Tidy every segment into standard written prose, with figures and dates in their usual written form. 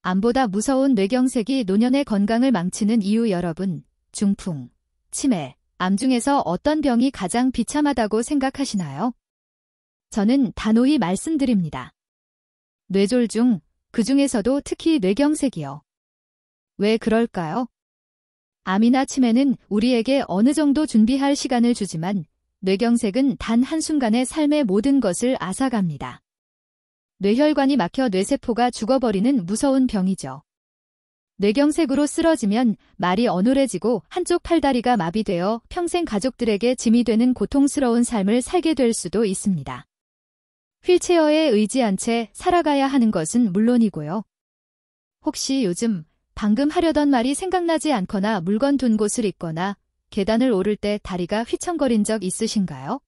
암보다 무서운 뇌경색이 노년의 건강을 망치는 이유 여러분, 중풍, 치매, 암 중에서 어떤 병이 가장 비참하다고 생각하시나요? 저는 단호히 말씀드립니다. 뇌졸중, 그 중에서도 특히 뇌경색이요. 왜 그럴까요? 암이나 치매는 우리에게 어느 정도 준비할 시간을 주지만 뇌경색은 단 한순간에 삶의 모든 것을 앗아갑니다. 뇌혈관이 막혀 뇌세포가 죽어버리는 무서운 병이죠. 뇌경색으로 쓰러지면 말이 어눌해지고 한쪽 팔다리가 마비되어 평생 가족들에게 짐이 되는 고통스러운 삶을 살게 될 수도 있습니다. 휠체어에 의지한 채 살아가야 하는 것은 물론이고요. 혹시 요즘 방금 하려던 말이 생각나지 않거나 물건 둔 곳을 잊거나 계단을 오를 때 다리가 휘청거린 적 있으신가요?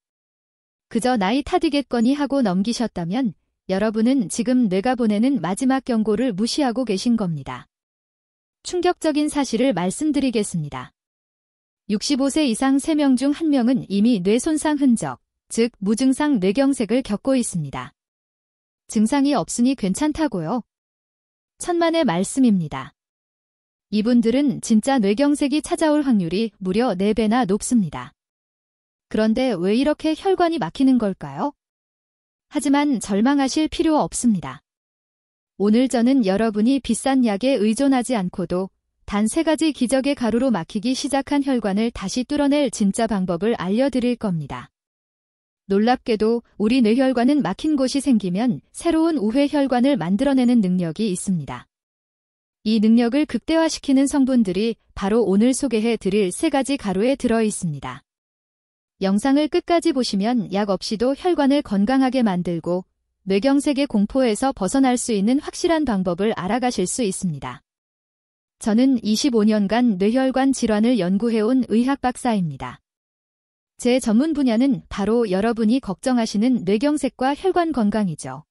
그저 나이 탓이겠거니 하고 넘기셨다면 여러분은 지금 뇌가 보내는 마지막 경고를 무시하고 계신 겁니다. 충격적인 사실을 말씀드리겠습니다. 65세 이상 3명 중 1명은 이미 뇌 손상 흔적, 즉 무증상 뇌경색을 겪고 있습니다. 증상이 없으니 괜찮다고요? 천만의 말씀입니다. 이분들은 진짜 뇌경색이 찾아올 확률이 무려 4배나 높습니다. 그런데 왜 이렇게 혈관이 막히는 걸까요? 하지만 절망하실 필요 없습니다. 오늘 저는 여러분이 비싼 약에 의존하지 않고도 단 3가지 기적의 가루로 막히기 시작한 혈관을 다시 뚫어낼 진짜 방법을 알려드릴 겁니다. 놀랍게도 우리 뇌혈관은 막힌 곳이 생기면 새로운 우회혈관을 만들어내는 능력이 있습니다. 이 능력을 극대화시키는 성분들이 바로 오늘 소개해 드릴 3가지 가루에 들어 있습니다. 영상을 끝까지 보시면 약 없이도 혈관을 건강하게 만들고 뇌경색의 공포에서 벗어날 수 있는 확실한 방법을 알아가실 수 있습니다. 저는 25년간 뇌혈관 질환을 연구해온 의학 박사입니다. 제 전문 분야는 바로 여러분이 걱정하시는 뇌경색과 혈관 건강이죠.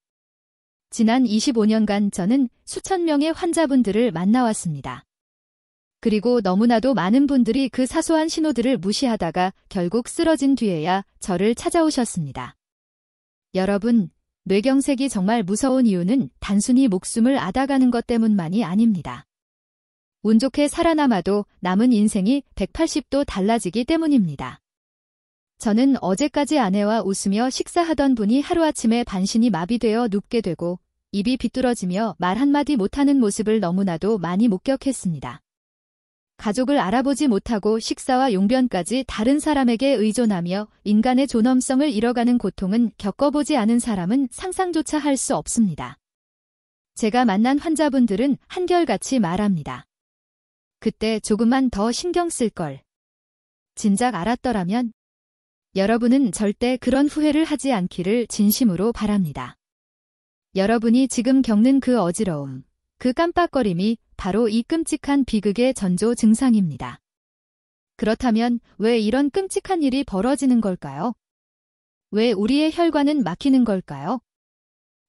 지난 25년간 저는 수천 명의 환자분들을 만나왔습니다. 그리고 너무나도 많은 분들이 그 사소한 신호들을 무시하다가 결국 쓰러진 뒤에야 저를 찾아오셨습니다. 여러분, 뇌경색이 정말 무서운 이유는 단순히 목숨을 앗아가는 것 때문만이 아닙니다. 운 좋게 살아남아도 남은 인생이 180도 달라지기 때문입니다. 저는 어제까지 아내와 웃으며 식사하던 분이 하루아침에 반신이 마비되어 눕게 되고 입이 비뚤어지며 말 한마디 못하는 모습을 너무나도 많이 목격했습니다. 가족을 알아보지 못하고 식사와 용변까지 다른 사람에게 의존하며 인간의 존엄성을 잃어가는 고통은 겪어보지 않은 사람은 상상조차 할 수 없습니다. 제가 만난 환자분들은 한결같이 말합니다. 그때 조금만 더 신경 쓸 걸. 진작 알았더라면. 여러분은 절대 그런 후회를 하지 않기를 진심으로 바랍니다. 여러분이 지금 겪는 그 어지러움, 그 깜빡거림이 바로 이 끔찍한 비극의 전조 증상입니다. 그렇다면 왜 이런 끔찍한 일이 벌어지는 걸까요? 왜 우리의 혈관은 막히는 걸까요?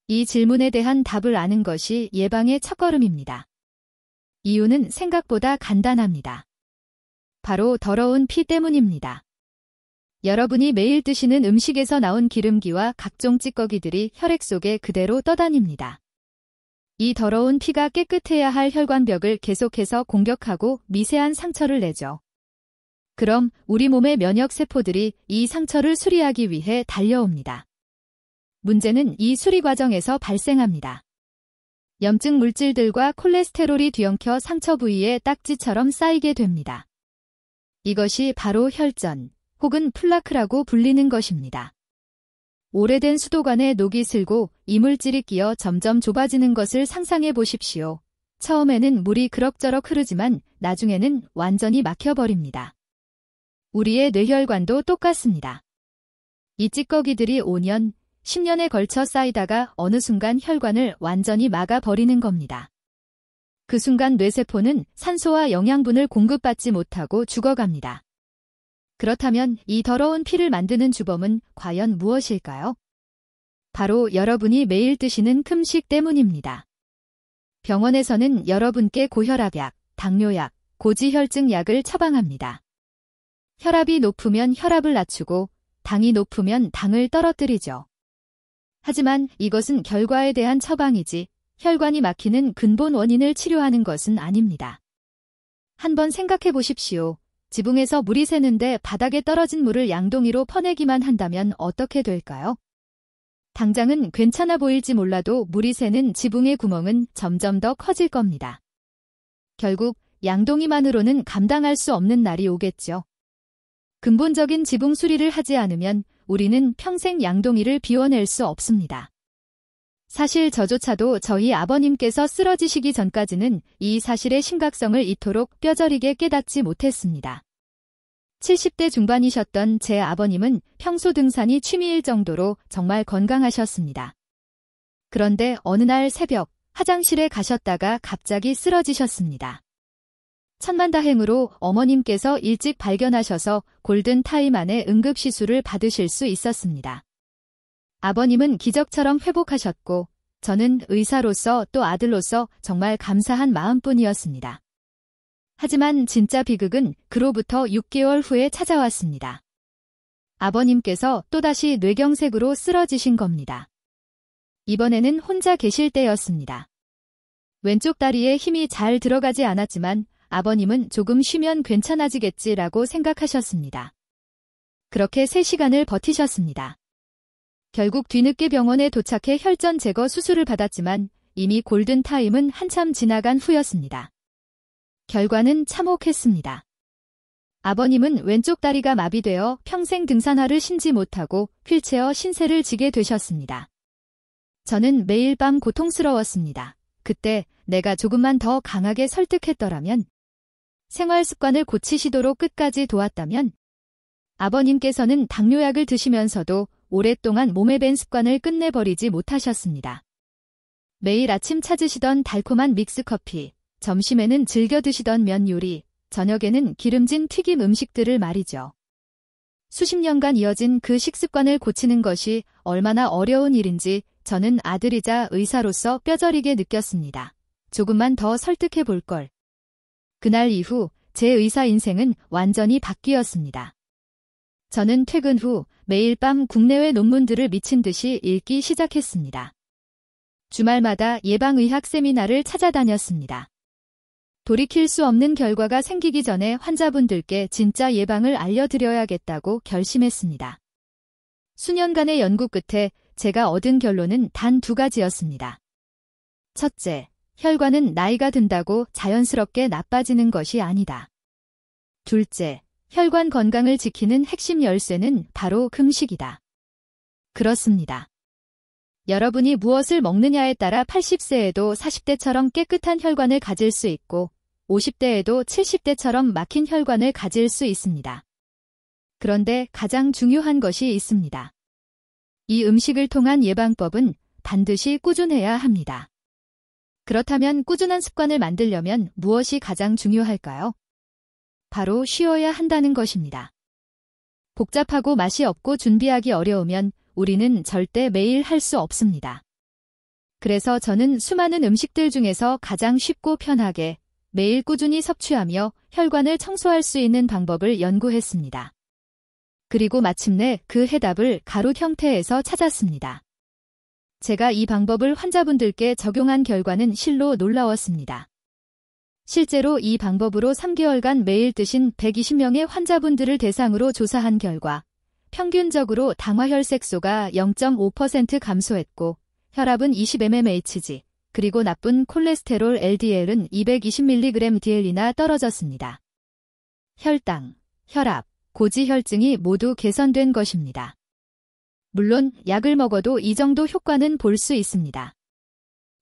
이 질문에 대한 답을 아는 것이 예방의 첫걸음입니다. 이유는 생각보다 간단합니다. 바로 더러운 피 때문입니다. 여러분이 매일 드시는 음식에서 나온 기름기와 각종 찌꺼기들이 혈액 속에 그대로 떠다닙니다. 이 더러운 피가 깨끗해야 할 혈관벽을 계속해서 공격하고 미세한 상처를 내죠. 그럼 우리 몸의 면역세포들이 이 상처를 수리하기 위해 달려옵니다. 문제는 이 수리 과정에서 발생합니다. 염증 물질들과 콜레스테롤이 뒤엉켜 상처 부위에 딱지처럼 쌓이게 됩니다. 이것이 바로 혈전 혹은 플라크라고 불리는 것입니다. 오래된 수도관에 녹이 슬고 이물질이 끼어 점점 좁아지는 것을 상상해 보십시오. 처음에는 물이 그럭저럭 흐르지만 나중에는 완전히 막혀버립니다. 우리의 뇌혈관도 똑같습니다. 이 찌꺼기들이 5년, 10년에 걸쳐 쌓이다가 어느 순간 혈관을 완전히 막아버리는 겁니다. 그 순간 뇌세포는 산소와 영양분을 공급받지 못하고 죽어갑니다. 그렇다면 이 더러운 피를 만드는 주범은 과연 무엇일까요? 바로 여러분이 매일 드시는 금식 때문입니다. 병원에서는 여러분께 고혈압약, 당뇨약, 고지혈증 약을 처방합니다. 혈압이 높으면 혈압을 낮추고 당이 높으면 당을 떨어뜨리죠. 하지만 이것은 결과에 대한 처방이지 혈관이 막히는 근본 원인을 치료하는 것은 아닙니다. 한번 생각해 보십시오. 지붕에서 물이 새는데 바닥에 떨어진 물을 양동이로 퍼내기만 한다면 어떻게 될까요? 당장은 괜찮아 보일지 몰라도 물이 새는 지붕의 구멍은 점점 더 커질 겁니다. 결국 양동이만으로는 감당할 수 없는 날이 오겠죠. 근본적인 지붕 수리를 하지 않으면 우리는 평생 양동이를 비워낼 수 없습니다. 사실 저조차도 저희 아버님께서 쓰러지시기 전까지는 이 사실의 심각성을 이토록 뼈저리게 깨닫지 못했습니다. 70대 중반이셨던 제 아버님은 평소 등산이 취미일 정도로 정말 건강하셨습니다. 그런데 어느 날 새벽 화장실에 가셨다가 갑자기 쓰러지셨습니다. 천만다행으로 어머님께서 일찍 발견하셔서 골든타임 안에 응급시술을 받으실 수 있었습니다. 아버님은 기적처럼 회복하셨고 저는 의사로서 또 아들로서 정말 감사한 마음뿐이었습니다. 하지만 진짜 비극은 그로부터 6개월 후에 찾아왔습니다. 아버님께서 또다시 뇌경색으로 쓰러지신 겁니다. 이번에는 혼자 계실 때였습니다. 왼쪽 다리에 힘이 잘 들어가지 않았지만 아버님은 조금 쉬면 괜찮아지겠지라고 생각하셨습니다. 그렇게 3시간을 버티셨습니다. 결국 뒤늦게 병원에 도착해 혈전 제거 수술을 받았지만 이미 골든타임은 한참 지나간 후였습니다. 결과는 참혹했습니다. 아버님은 왼쪽 다리가 마비되어 평생 등산화를 신지 못하고 휠체어 신세를 지게 되셨습니다. 저는 매일 밤 고통스러웠습니다. 그때 내가 조금만 더 강하게 설득했더라면, 생활 습관을 고치시도록 끝까지 도왔다면, 아버님께서는 당뇨약을 드시면서도 오랫동안 몸에 밴 습관을 끝내버리지 못하셨습니다. 매일 아침 찾으시던 달콤한 믹스커피, 점심에는 즐겨 드시던 면 요리, 저녁에는 기름진 튀김 음식들을 말이죠. 수십 년간 이어진 그 식습관을 고치는 것이 얼마나 어려운 일인지 저는 아들이자 의사로서 뼈저리게 느꼈습니다. 조금만 더 설득해 볼 걸. 그날 이후 제 의사 인생은 완전히 바뀌었습니다. 저는 퇴근 후 매일 밤 국내외 논문들을 미친 듯이 읽기 시작했습니다. 주말마다 예방의학 세미나를 찾아다녔습니다. 돌이킬 수 없는 결과가 생기기 전에 환자분들께 진짜 예방을 알려드려야겠다고 결심했습니다. 수년간의 연구 끝에 제가 얻은 결론은 단 2가지였습니다. 첫째, 혈관은 나이가 든다고 자연스럽게 나빠지는 것이 아니다. 둘째, 혈관 건강을 지키는 핵심 열쇠는 바로 금식이다. 그렇습니다. 여러분이 무엇을 먹느냐에 따라 80세에도 40대처럼 깨끗한 혈관을 가질 수 있고 50대에도 70대처럼 막힌 혈관을 가질 수 있습니다. 그런데 가장 중요한 것이 있습니다. 이 음식을 통한 예방법은 반드시 꾸준해야 합니다. 그렇다면 꾸준한 습관을 만들려면 무엇이 가장 중요할까요? 바로 쉬어야 한다는 것입니다. 복잡하고 맛이 없고 준비하기 어려우면 우리는 절대 매일 할 수 없습니다. 그래서 저는 수많은 음식들 중에서 가장 쉽고 편하게 매일 꾸준히 섭취하며 혈관을 청소할 수 있는 방법을 연구했습니다. 그리고 마침내 그 해답을 가루 형태에서 찾았습니다. 제가 이 방법을 환자분들께 적용한 결과는 실로 놀라웠습니다. 실제로 이 방법으로 3개월간 매일 드신 120명의 환자분들을 대상으로 조사한 결과 평균적으로 당화혈색소가 0.5% 감소했고 혈압은 20mmHg, 그리고 나쁜 콜레스테롤 LDL은 220mg/dl이나 떨어졌습니다. 혈당, 혈압, 고지혈증이 모두 개선된 것입니다. 물론 약을 먹어도 이 정도 효과는 볼 수 있습니다.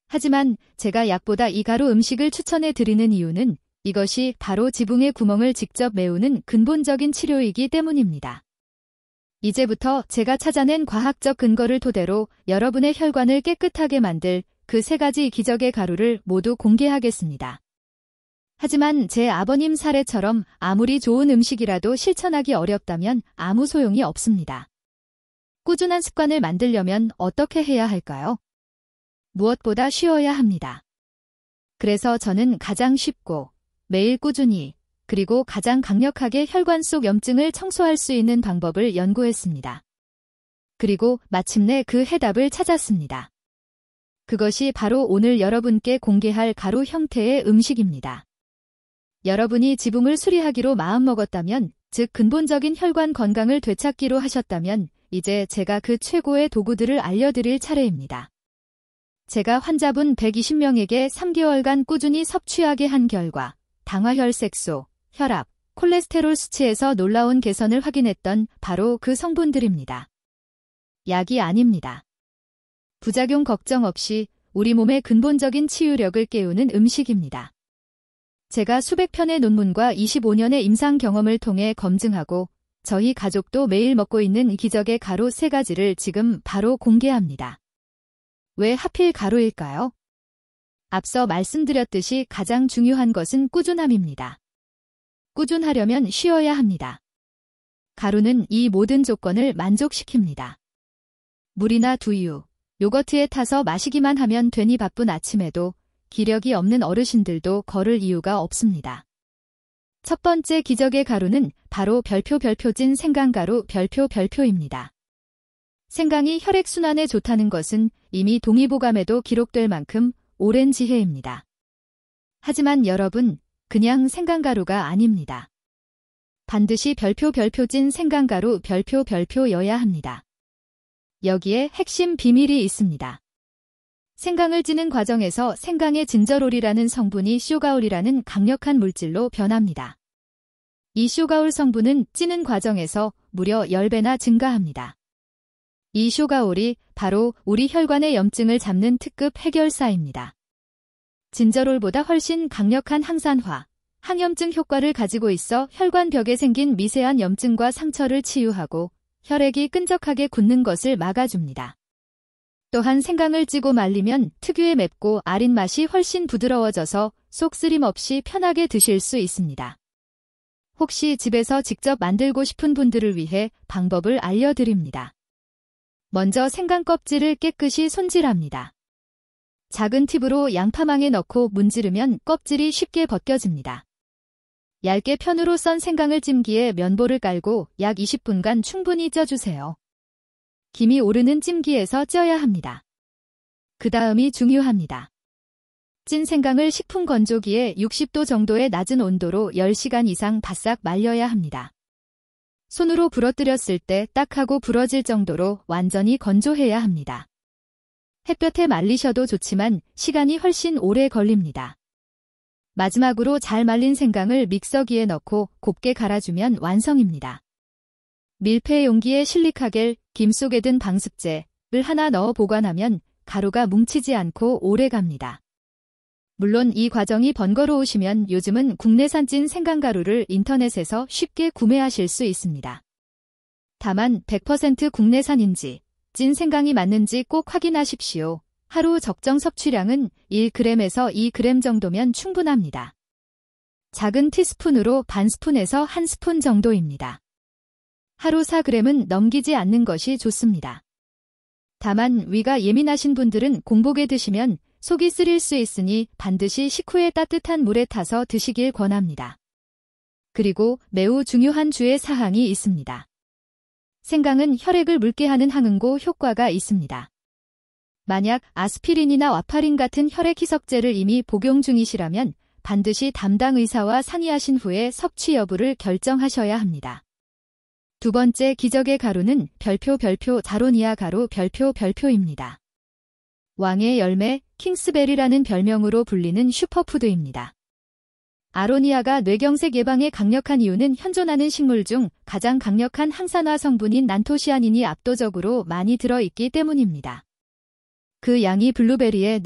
하지만 제가 약보다 이 가루 음식을 추천해 드리는 이유는 이것이 바로 지붕의 구멍을 직접 메우는 근본적인 치료이기 때문입니다. 이제부터 제가 찾아낸 과학적 근거를 토대로 여러분의 혈관을 깨끗하게 만들 그 3가지 기적의 가루를 모두 공개하겠습니다. 하지만 제 아버님 사례처럼 아무리 좋은 음식이라도 실천하기 어렵다면 아무 소용이 없습니다. 꾸준한 습관을 만들려면 어떻게 해야 할까요? 무엇보다 쉬어야 합니다. 그래서 저는 가장 쉽고 매일 꾸준히 그리고 가장 강력하게 혈관 속 염증을 청소할 수 있는 방법을 연구했습니다. 그리고 마침내 그 해답을 찾았습니다. 그것이 바로 오늘 여러분께 공개할 가루 형태의 음식입니다. 여러분이 지붕을 수리하기로 마음먹었다면, 즉 근본적인 혈관 건강을 되찾기로 하셨다면, 이제 제가 그 최고의 도구들을 알려드릴 차례입니다. 제가 환자분 120명에게 3개월간 꾸준히 섭취하게 한 결과 당화혈색소, 혈압, 콜레스테롤 수치에서 놀라운 개선을 확인했던 바로 그 성분들입니다. 약이 아닙니다. 부작용 걱정 없이 우리 몸의 근본적인 치유력을 깨우는 음식입니다. 제가 수백 편의 논문과 25년의 임상 경험을 통해 검증하고 저희 가족도 매일 먹고 있는 기적의 가루 3가지를 지금 바로 공개합니다. 왜 하필 가루일까요? 앞서 말씀드렸듯이 가장 중요한 것은 꾸준함입니다. 꾸준하려면 쉬어야 합니다. 가루는 이 모든 조건을 만족시킵니다. 물이나 두유, 요거트에 타서 마시기만 하면 되니 바쁜 아침에도 기력이 없는 어르신들도 걸을 이유가 없습니다. 첫 번째 기적의 가루는 바로 별표진 생강가루 별표입니다. 생강이 혈액순환에 좋다는 것은 이미 동의보감에도 기록될 만큼 오랜 지혜입니다. 하지만 여러분, 그냥 생강가루가 아닙니다. 반드시 별표진 생강가루 별표여야 합니다. 여기에 핵심 비밀이 있습니다. 생강을 찌는 과정에서 생강의 진저롤이라는 성분이 쇼가올이라는 강력한 물질로 변합니다. 이 쇼가올 성분은 찌는 과정에서 무려 10배나 증가합니다. 이 쇼가올이 바로 우리 혈관의 염증을 잡는 특급 해결사입니다. 진저롤보다 훨씬 강력한 항산화, 항염증 효과를 가지고 있어 혈관벽에 생긴 미세한 염증과 상처를 치유하고 혈액이 끈적하게 굳는 것을 막아줍니다. 또한 생강을 찌고 말리면 특유의 맵고 아린 맛이 훨씬 부드러워져서 속 쓰림 없이 편하게 드실 수 있습니다. 혹시 집에서 직접 만들고 싶은 분들을 위해 방법을 알려드립니다. 먼저 생강 껍질을 깨끗이 손질합니다. 작은 팁으로 양파망에 넣고 문지르면 껍질이 쉽게 벗겨집니다. 얇게 편으로 썬 생강을 찜기에 면보를 깔고 약 20분간 충분히 쪄주세요. 김이 오르는 찜기에서 쪄야 합니다. 그 다음이 중요합니다. 찐 생강을 식품 건조기에 60도 정도의 낮은 온도로 10시간 이상 바싹 말려야 합니다. 손으로 부러뜨렸을 때 딱하고 부러질 정도로 완전히 건조해야 합니다. 햇볕에 말리셔도 좋지만 시간이 훨씬 오래 걸립니다. 마지막으로 잘 말린 생강을 믹서기에 넣고 곱게 갈아주면 완성입니다. 밀폐 용기에 실리카겔, 김 속에 든 방습제를 하나 넣어 보관하면 가루가 뭉치지 않고 오래 갑니다. 물론 이 과정이 번거로우시면 요즘은 국내산 찐 생강가루를 인터넷에서 쉽게 구매하실 수 있습니다. 다만 100% 국내산인지 찐 생강이 맞는지 꼭 확인하십시오. 하루 적정 섭취량은 1g에서 2g 정도면 충분합니다. 작은 티스푼으로 반 스푼에서 한 스푼 정도입니다. 하루 4g은 넘기지 않는 것이 좋습니다. 다만 위가 예민하신 분들은 공복에 드시면 속이 쓰릴 수 있으니 반드시 식후에 따뜻한 물에 타서 드시길 권합니다. 그리고 매우 중요한 주의 사항이 있습니다. 생강은 혈액을 묽게 하는 항응고 효과가 있습니다. 만약 아스피린이나 와파린 같은 혈액 희석제를 이미 복용 중이시라면 반드시 담당 의사와 상의하신 후에 섭취 여부를 결정하셔야 합니다. 두 번째 기적의 가루는 자로니아 가루 별표입니다. 왕의 열매, 킹스베리라는 별명으로 불리는 슈퍼푸드입니다. 아로니아가 뇌경색 예방에 강력한 이유는 현존하는 식물 중 가장 강력한 항산화 성분인 난토시아닌이 압도적으로 많이 들어있기 때문입니다. 그 양이 블루베리의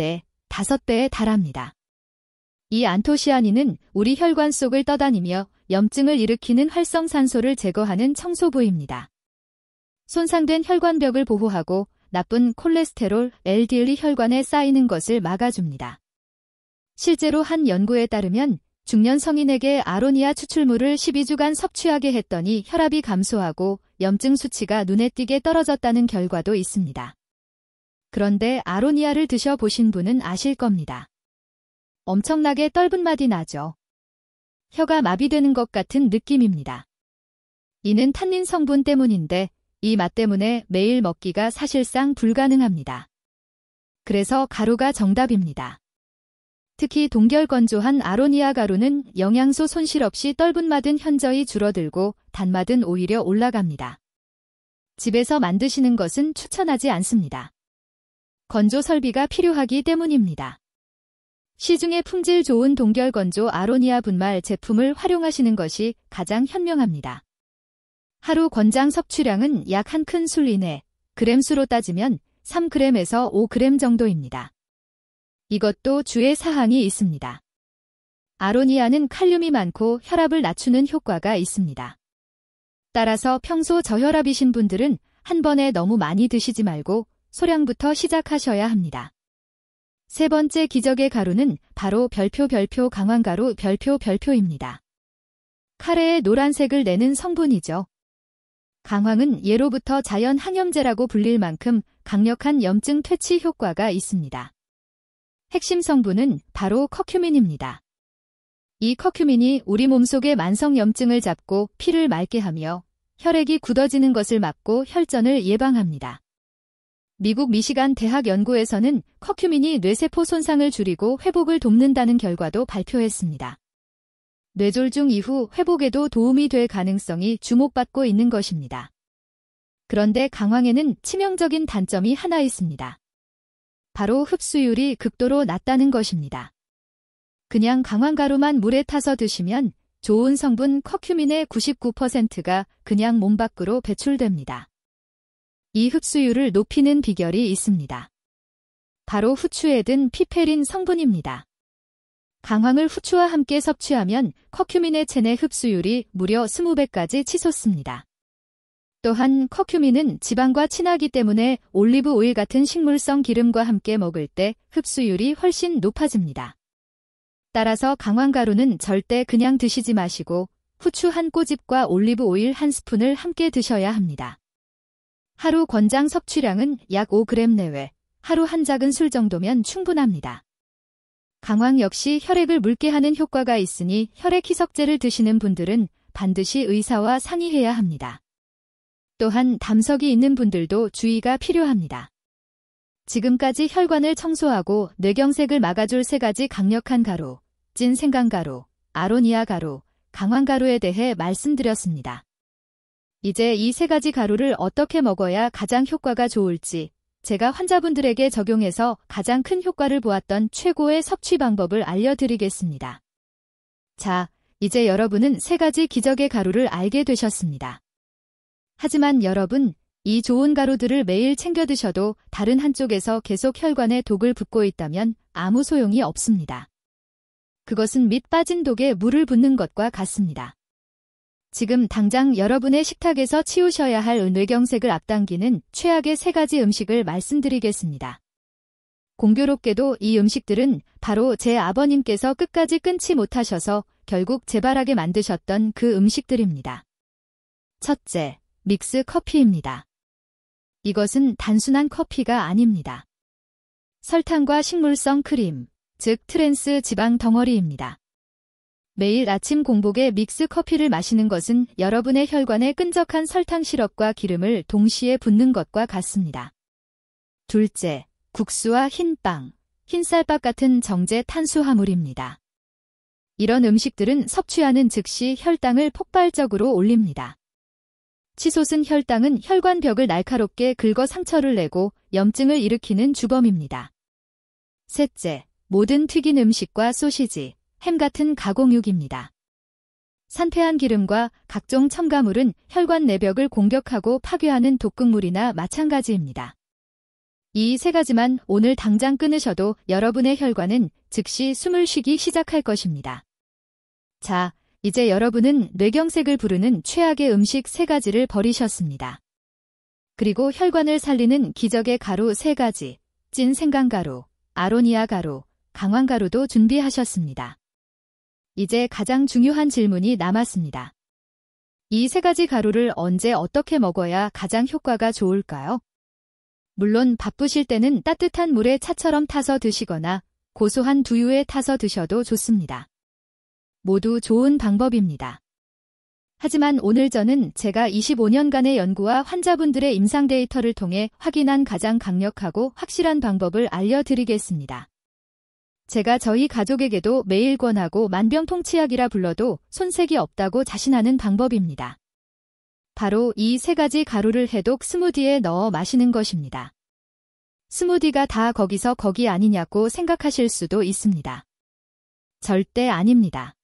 5배에 달합니다. 이 안토시아닌은 우리 혈관 속을 떠다니며 염증을 일으키는 활성산소를 제거하는 청소부입니다. 손상된 혈관벽을 보호하고 나쁜 콜레스테롤, LDL이 혈관에 쌓이는 것을 막아줍니다. 실제로 한 연구에 따르면 중년 성인에게 아로니아 추출물을 12주간 섭취하게 했더니 혈압이 감소하고 염증 수치가 눈에 띄게 떨어졌다는 결과도 있습니다. 그런데 아로니아를 드셔보신 분은 아실 겁니다. 엄청나게 떫은 맛이 나죠. 혀가 마비되는 것 같은 느낌입니다. 이는 탄닌 성분 때문인데 이 맛 때문에 매일 먹기가 사실상 불가능합니다. 그래서 가루가 정답입니다. 특히 동결건조한 아로니아 가루는 영양소 손실 없이 떫은 맛은 현저히 줄어들고 단맛은 오히려 올라갑니다. 집에서 만드시는 것은 추천하지 않습니다. 건조 설비가 필요하기 때문입니다. 시중에 품질 좋은 동결건조 아로니아 분말 제품을 활용하시는 것이 가장 현명합니다. 하루 권장 섭취량은 약 한 큰술 이내, 그램수로 따지면 3g에서 5g 정도입니다. 이것도 주의 사항이 있습니다. 아로니아는 칼륨이 많고 혈압을 낮추는 효과가 있습니다. 따라서 평소 저혈압이신 분들은 한 번에 너무 많이 드시지 말고 소량부터 시작하셔야 합니다. 세 번째 기적의 가루는 바로 별표 강황가루 별표입니다. 카레의 노란색을 내는 성분이죠. 강황은 예로부터 자연 항염제라고 불릴 만큼 강력한 염증 퇴치 효과가 있습니다. 핵심 성분은 바로 커큐민입니다. 이 커큐민이 우리 몸속의 만성 염증을 잡고 피를 맑게 하며 혈액이 굳어지는 것을 막고 혈전을 예방합니다. 미국 미시간 대학 연구에서는 커큐민이 뇌세포 손상을 줄이고 회복을 돕는다는 결과도 발표했습니다. 뇌졸중 이후 회복에도 도움이 될 가능성이 주목받고 있는 것입니다. 그런데 강황에는 치명적인 단점이 하나 있습니다. 바로 흡수율이 극도로 낮다는 것입니다. 그냥 강황가루만 물에 타서 드시면 좋은 성분 커큐민의 99%가 그냥 몸 밖으로 배출됩니다. 이 흡수율을 높이는 비결이 있습니다. 바로 후추에 든 피페린 성분입니다. 강황을 후추와 함께 섭취하면 커큐민의 체내 흡수율이 무려 20배까지 치솟습니다. 또한 커큐민은 지방과 친하기 때문에 올리브 오일 같은 식물성 기름과 함께 먹을 때 흡수율이 훨씬 높아집니다. 따라서 강황가루는 절대 그냥 드시지 마시고 후추 한 꼬집과 올리브 오일 한 스푼을 함께 드셔야 합니다. 하루 권장 섭취량은 약 5g 내외, 하루 한 작은 술 정도면 충분합니다. 강황 역시 혈액을 묽게 하는 효과가 있으니 혈액 희석제를 드시는 분들은 반드시 의사와 상의해야 합니다. 또한 담석이 있는 분들도 주의가 필요합니다. 지금까지 혈관을 청소하고 뇌경색을 막아줄 3가지 강력한 가루, 찐 생강가루, 아로니아 가루, 강황가루에 대해 말씀드렸습니다. 이제 이 3가지 가루를 어떻게 먹어야 가장 효과가 좋을지 제가 환자분들에게 적용해서 가장 큰 효과를 보았던 최고의 섭취 방법을 알려드리겠습니다. 자, 이제 여러분은 3가지 기적의 가루를 알게 되셨습니다. 하지만 여러분, 이 좋은 가루들을 매일 챙겨 드셔도 다른 한쪽에서 계속 혈관에 독을 붓고 있다면 아무 소용이 없습니다. 그것은 밑 빠진 독에 물을 붓는 것과 같습니다. 지금 당장 여러분의 식탁에서 치우셔야 할 뇌경색을 앞당기는 최악의 3가지 음식을 말씀드리겠습니다. 공교롭게도 이 음식들은 바로 제 아버님께서 끝까지 끊지 못하셔서 결국 재발하게 만드셨던 그 음식들입니다. 첫째, 믹스 커피입니다. 이것은 단순한 커피가 아닙니다. 설탕과 식물성 크림, 즉 트랜스 지방 덩어리입니다. 매일 아침 공복에 믹스 커피를 마시는 것은 여러분의 혈관에 끈적한 설탕 시럽과 기름을 동시에 붓는 것과 같습니다. 둘째, 국수와 흰빵, 흰쌀밥 같은 정제 탄수화물입니다. 이런 음식들은 섭취하는 즉시 혈당을 폭발적으로 올립니다. 치솟은 혈당은 혈관벽을 날카롭게 긁어 상처를 내고 염증을 일으키는 주범입니다. 셋째, 모든 튀긴 음식과 소시지, 햄 같은 가공육입니다. 산패한 기름과 각종 첨가물은 혈관 내벽을 공격하고 파괴하는 독극물이나 마찬가지입니다. 이 3가지만 오늘 당장 끊으셔도 여러분의 혈관은 즉시 숨을 쉬기 시작할 것입니다. 자, 이제 여러분은 뇌경색을 부르는 최악의 음식 3가지를 버리셨습니다. 그리고 혈관을 살리는 기적의 가루 3가지, 찐 생강가루, 아로니아 가루, 강황가루도 준비하셨습니다. 이제 가장 중요한 질문이 남았습니다. 이 3가지 가루를 언제 어떻게 먹어야 가장 효과가 좋을까요? 물론 바쁘실 때는 따뜻한 물에 차처럼 타서 드시거나 고소한 두유에 타서 드셔도 좋습니다. 모두 좋은 방법입니다. 하지만 오늘 저는 제가 25년간의 연구와 환자분들의 임상 데이터를 통해 확인한 가장 강력하고 확실한 방법을 알려드리겠습니다. 제가 저희 가족에게도 매일 권하고 만병통치약이라 불러도 손색이 없다고 자신하는 방법입니다. 바로 이 3가지 가루를 해독 스무디에 넣어 마시는 것입니다. 스무디가 다 거기서 거기 아니냐고 생각하실 수도 있습니다. 절대 아닙니다.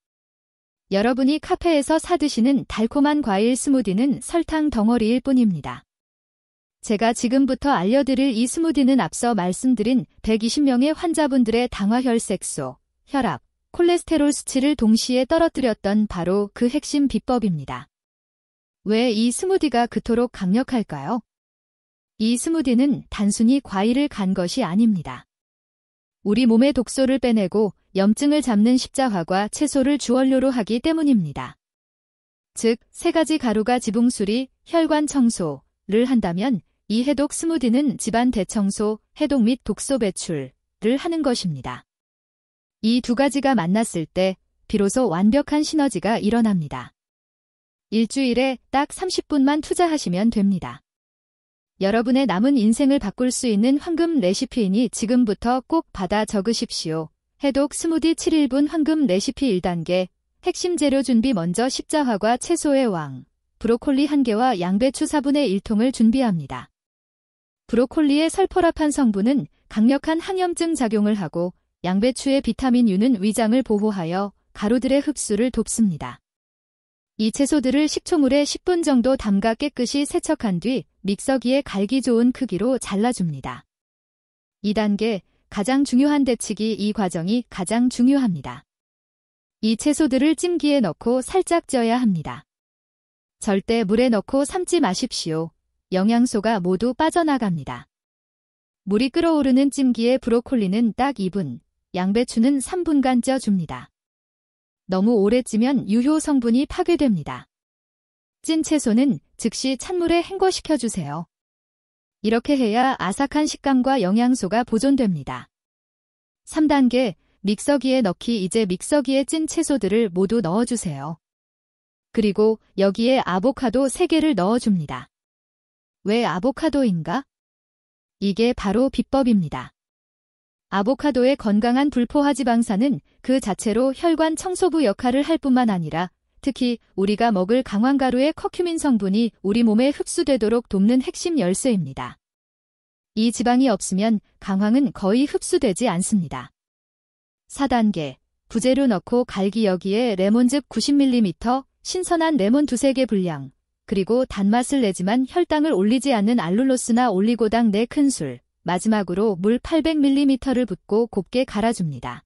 여러분이 카페에서 사드시는 달콤한 과일 스무디는 설탕 덩어리일 뿐입니다. 제가 지금부터 알려드릴 이 스무디는 앞서 말씀드린 120명의 환자분들의 당화혈색소, 혈압, 콜레스테롤 수치를 동시에 떨어뜨렸던 바로 그 핵심 비법입니다. 왜 이 스무디가 그토록 강력할까요? 이 스무디는 단순히 과일을 간 것이 아닙니다. 우리 몸의 독소를 빼내고 염증을 잡는 십자화과 채소를 주원료로 하기 때문입니다. 즉, 3가지 가루가 지붕 수리, 혈관 청소를 한다면 이 해독 스무디는 집안 대청소, 해독 및 독소 배출을 하는 것입니다. 이 2가지가 만났을 때 비로소 완벽한 시너지가 일어납니다. 일주일에 딱 30분만 투자하시면 됩니다. 여러분의 남은 인생을 바꿀 수 있는 황금 레시피이니 지금부터 꼭 받아 적으십시오. 해독 스무디 7일분 황금 레시피 1단계. 핵심 재료 준비. 먼저 십자화과 채소의 왕, 브로콜리 1개와 양배추 4분의 1통을 준비합니다. 브로콜리의 설포라판 성분은 강력한 항염증 작용을 하고 양배추의 비타민 U는 위장을 보호하여 가루들의 흡수를 돕습니다. 이 채소들을 식초물에 10분 정도 담가 깨끗이 세척한 뒤 믹서기에 갈기 좋은 크기로 잘라줍니다. 2단계, 가장 중요한 데치기. 이 과정이 가장 중요합니다. 이 채소들을 찜기에 넣고 살짝 쪄야 합니다. 절대 물에 넣고 삶지 마십시오. 영양소가 모두 빠져나갑니다. 물이 끓어오르는 찜기에 브로콜리는 딱 2분, 양배추는 3분간 쪄줍니다. 너무 오래 찌면 유효 성분이 파괴됩니다. 찐 채소는 즉시 찬물에 헹궈시켜주세요. 이렇게 해야 아삭한 식감과 영양소가 보존됩니다. 3단계, 믹서기에 넣기. 이제 믹서기에 찐 채소들을 모두 넣어주세요. 그리고 여기에 아보카도 3개를 넣어줍니다. 왜 아보카도인가? 이게 바로 비법입니다. 아보카도의 건강한 불포화지방산은 그 자체로 혈관 청소부 역할을 할 뿐만 아니라 특히 우리가 먹을 강황가루의 커큐민 성분이 우리 몸에 흡수되도록 돕는 핵심 열쇠입니다. 이 지방이 없으면 강황은 거의 흡수되지 않습니다. 4단계, 부재료 넣고 갈기. 여기에 레몬즙 90ml, 신선한 레몬 2-3개 분량, 그리고 단맛을 내지만 혈당을 올리지 않는 알룰로스나 올리고당 4큰술, 마지막으로 물 800ml를 붓고 곱게 갈아줍니다.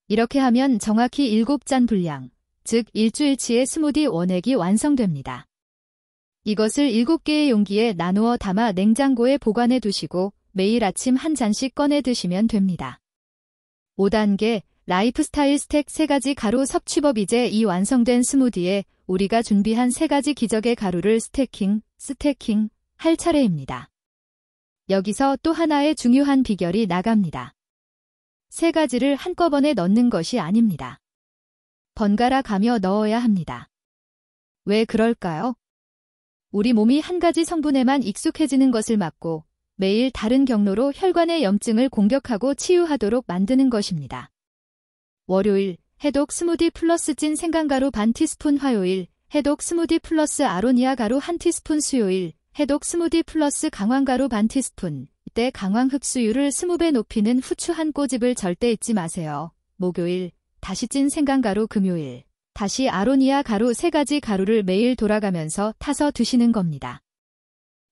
이렇게 하면 정확히 7잔 분량, 즉 일주일치의 스무디 원액이 완성됩니다. 이것을 7개의 용기에 나누어 담아 냉장고에 보관해 두시고 매일 아침 한 잔씩 꺼내 드시면 됩니다. 5단계, 라이프스타일 스택. 3가지 가루 섭취법. 이제 이 완성된 스무디에 우리가 준비한 3가지 기적의 가루를 스태킹 할 차례입니다. 여기서 또 하나의 중요한 비결이 나갑니다. 3가지를 한꺼번에 넣는 것이 아닙니다. 번갈아 가며 넣어야 합니다. 왜 그럴까요? 우리 몸이 한 가지 성분에만 익숙해지는 것을 막고 매일 다른 경로로 혈관의 염증을 공격하고 치유하도록 만드는 것입니다. 월요일, 해독 스무디 플러스 찐 생강가루 반 티스푼. 화요일, 해독 스무디 플러스 아로니아 가루 1티스푼. 수요일, 해독 스무디 플러스 강황가루 반 티스푼. 이때 강황 흡수율을 20배 높이는 후추 한 꼬집을 절대 잊지 마세요. 목요일, 다시 찐 생강가루. 금요일, 다시 아로니아 가루. 3가지 가루를 매일 돌아가면서 타서 드시는 겁니다.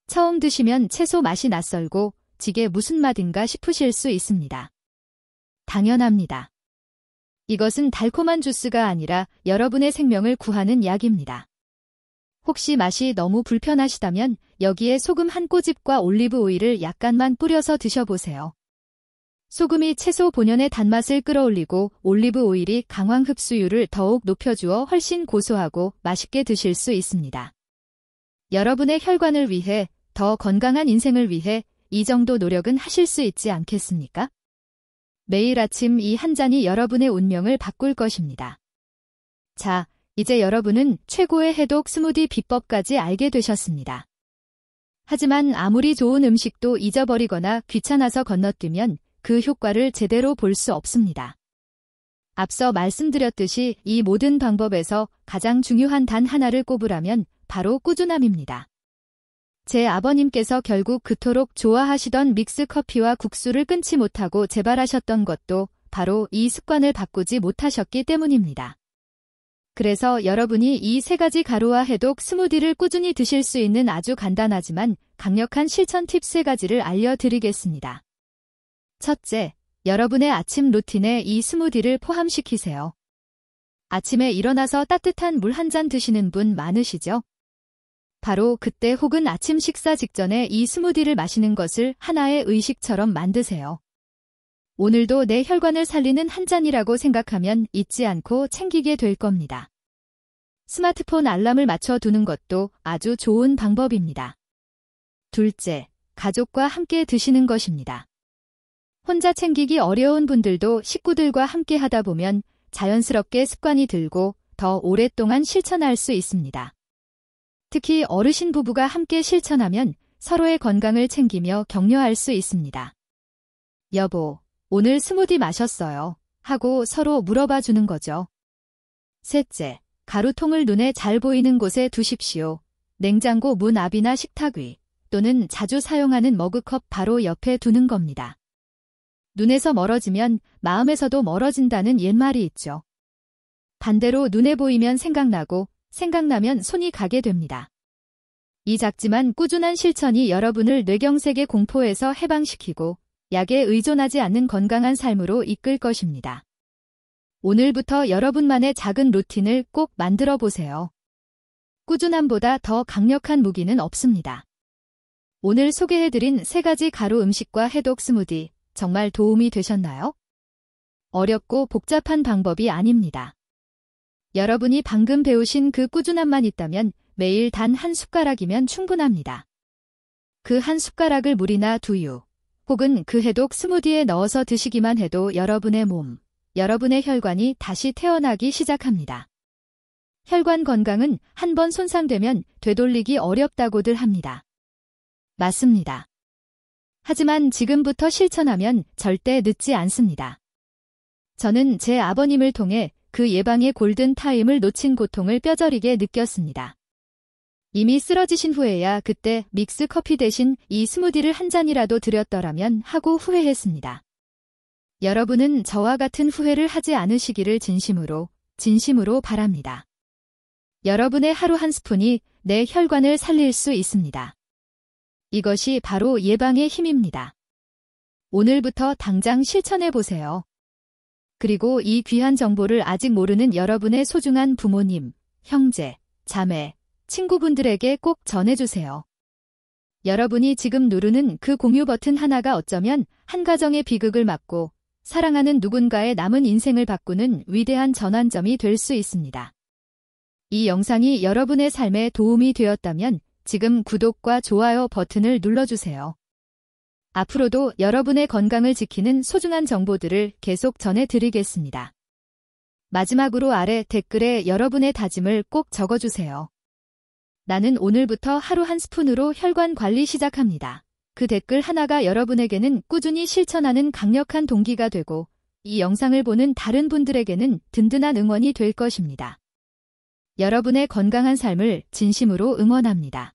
처음 드시면 채소 맛이 낯설고 지게 무슨 맛인가 싶으실 수 있습니다. 당연합니다. 이것은 달콤한 주스가 아니라 여러분의 생명을 구하는 약입니다. 혹시 맛이 너무 불편하시다면 여기에 소금 한 꼬집과 올리브 오일을 약간만 뿌려서 드셔보세요. 소금이 채소 본연의 단맛을 끌어올리고 올리브 오일이 강황 흡수율을 더욱 높여주어 훨씬 고소하고 맛있게 드실 수 있습니다. 여러분의 혈관을 위해, 더 건강한 인생을 위해 이 정도 노력은 하실 수 있지 않겠습니까? 매일 아침 이 한 잔이 여러분의 운명을 바꿀 것입니다. 자, 이제 여러분은 최고의 해독 스무디 비법까지 알게 되셨습니다. 하지만 아무리 좋은 음식도 잊어버리거나 귀찮아서 건너뛰면 그 효과를 제대로 볼 수 없습니다. 앞서 말씀드렸듯이 이 모든 방법에서 가장 중요한 단 하나를 꼽으라면 바로 꾸준함입니다. 제 아버님께서 결국 그토록 좋아하시던 믹스커피와 국수를 끊지 못하고 재발하셨던 것도 바로 이 습관을 바꾸지 못하셨기 때문입니다. 그래서 여러분이 이 3가지 가루와 해독 스무디를 꾸준히 드실 수 있는 아주 간단하지만 강력한 실천 팁 3가지를 알려드리겠습니다. 첫째, 여러분의 아침 루틴에 이 스무디를 포함시키세요. 아침에 일어나서 따뜻한 물 한 잔 드시는 분 많으시죠? 바로 그때 혹은 아침 식사 직전에 이 스무디를 마시는 것을 하나의 의식처럼 만드세요. 오늘도 내 혈관을 살리는 한 잔이라고 생각하면 잊지 않고 챙기게 될 겁니다. 스마트폰 알람을 맞춰 두는 것도 아주 좋은 방법입니다. 둘째, 가족과 함께 드시는 것입니다. 혼자 챙기기 어려운 분들도 식구들과 함께 하다 보면 자연스럽게 습관이 들고 더 오랫동안 실천할 수 있습니다. 특히 어르신 부부가 함께 실천하면 서로의 건강을 챙기며 격려할 수 있습니다. 여보, 오늘 스무디 마셨어요. 하고 서로 물어봐 주는 거죠. 셋째, 가루통을 눈에 잘 보이는 곳에 두십시오. 냉장고 문 앞이나 식탁 위 또는 자주 사용하는 머그컵 바로 옆에 두는 겁니다. 눈에서 멀어지면 마음에서도 멀어진다는 옛말이 있죠. 반대로 눈에 보이면 생각나고 생각나면 손이 가게 됩니다. 이 작지만 꾸준한 실천이 여러분을 뇌경색의 공포에서 해방시키고 약에 의존하지 않는 건강한 삶으로 이끌 것입니다. 오늘부터 여러분만의 작은 루틴을 꼭 만들어 보세요. 꾸준함보다 더 강력한 무기는 없습니다. 오늘 소개해드린 3가지 가루 음식과 해독 스무디 정말 도움이 되셨나요? 어렵고 복잡한 방법이 아닙니다. 여러분이 방금 배우신 그 꾸준함만 있다면 매일 단 한 숟가락이면 충분합니다. 그 한 숟가락을 물이나 두유 혹은 그 해독 스무디에 넣어서 드시기만 해도 여러분의 몸, 여러분의 혈관이 다시 태어나기 시작합니다. 혈관 건강은 한번 손상되면 되돌리기 어렵다고들 합니다. 맞습니다. 하지만 지금부터 실천하면 절대 늦지 않습니다. 저는 제 아버님을 통해 그 예방의 골든 타임을 놓친 고통을 뼈저리게 느꼈습니다. 이미 쓰러지신 후에야 그때 믹스 커피 대신 이 스무디를 한 잔이라도 드렸더라면 하고 후회했습니다. 여러분은 저와 같은 후회를 하지 않으시기를 진심으로 바랍니다. 여러분의 하루 한 스푼이 내 혈관을 살릴 수 있습니다. 이것이 바로 예방의 힘입니다. 오늘부터 당장 실천해 보세요. 그리고 이 귀한 정보를 아직 모르는 여러분의 소중한 부모님, 형제, 자매, 친구분들에게 꼭 전해주세요. 여러분이 지금 누르는 그 공유 버튼 하나가 어쩌면 한 가정의 비극을 막고 사랑하는 누군가의 남은 인생을 바꾸는 위대한 전환점이 될 수 있습니다. 이 영상이 여러분의 삶에 도움이 되었다면 지금 구독과 좋아요 버튼을 눌러주세요. 앞으로도 여러분의 건강을 지키는 소중한 정보들을 계속 전해드리겠습니다. 마지막으로 아래 댓글에 여러분의 다짐을 꼭 적어주세요. 나는 오늘부터 하루 한 스푼으로 혈관 관리 시작합니다. 그 댓글 하나가 여러분에게는 꾸준히 실천하는 강력한 동기가 되고 이 영상을 보는 다른 분들에게는 든든한 응원이 될 것입니다. 여러분의 건강한 삶을 진심으로 응원합니다.